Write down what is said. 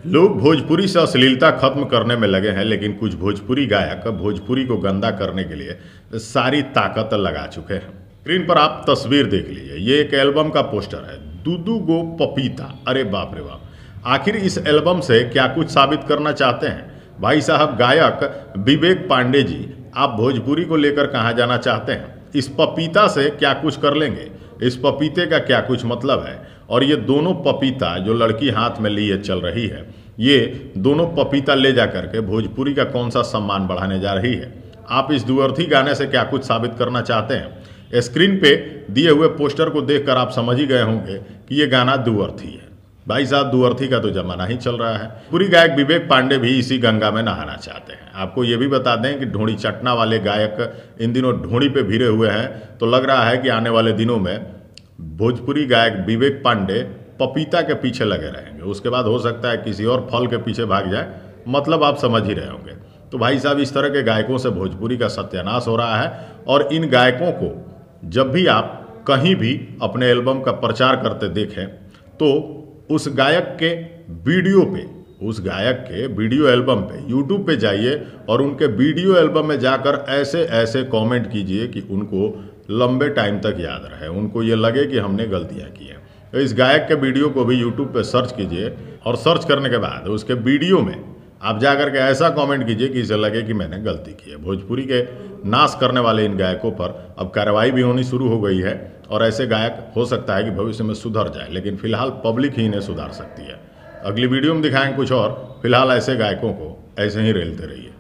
लोग भोजपुरी से अश्लीलता खत्म करने में लगे हैं, लेकिन कुछ भोजपुरी गायक भोजपुरी को गंदा करने के लिए सारी ताकत लगा चुके हैं। स्क्रीन पर आप तस्वीर देख लीजिए, ये एक एल्बम का पोस्टर है, दूदू गो पपीता। अरे बाप रे बाप, आखिर इस एल्बम से क्या कुछ साबित करना चाहते हैं भाई साहब? गायक विवेक पांडे जी, आप भोजपुरी को लेकर कहाँ जाना चाहते हैं? इस पपीता से क्या कुछ कर लेंगे? इस पपीते का क्या कुछ मतलब है? और ये दोनों पपीता जो लड़की हाथ में लिए चल रही है, ये दोनों पपीता ले जा करके भोजपुरी का कौन सा सम्मान बढ़ाने जा रही है? आप इस दुअर्थी गाने से क्या कुछ साबित करना चाहते हैं? स्क्रीन पे दिए हुए पोस्टर को देखकर आप समझ ही गए होंगे कि ये गाना दुअर्थी है। भाई साहब, दुअर्थी का तो जमाना ही चल रहा है। पूरी गायक विवेक पांडे भी इसी गंगा में नहाना चाहते हैं। आपको ये भी बता दें कि ढोंडी चटना वाले गायक इन दिनों ढोंडी पे भिड़े हुए हैं, तो लग रहा है कि आने वाले दिनों में भोजपुरी गायक विवेक पांडे पपीता के पीछे लगे रहेंगे। उसके बाद हो सकता है किसी और फल के पीछे भाग जाए, मतलब आप समझ ही रहे होंगे। तो भाई साहब, इस तरह के गायकों से भोजपुरी का सत्यानाश हो रहा है। और इन गायकों को जब भी आप कहीं भी अपने एल्बम का प्रचार करते देखें, तो उस गायक के वीडियो पे, उस गायक के वीडियो एल्बम पे यूट्यूब पे जाइए और उनके वीडियो एल्बम में जाकर ऐसे ऐसे कमेंट कीजिए कि उनको लंबे टाइम तक याद रहे, उनको ये लगे कि हमने गलतियां की हैं। तो इस गायक के वीडियो को भी यूट्यूब पे सर्च कीजिए और सर्च करने के बाद उसके वीडियो में आप जा करके ऐसा कमेंट कीजिए कि इसे लगे कि मैंने गलती की है। भोजपुरी के नाश करने वाले इन गायकों पर अब कार्रवाई भी होनी शुरू हो गई है और ऐसे गायक हो सकता है कि भविष्य में सुधर जाए, लेकिन फिलहाल पब्लिक ही इन्हें सुधार सकती है। अगली वीडियो में दिखाएंगे कुछ और। फिलहाल ऐसे गायकों को ऐसे ही रेलते रहिए।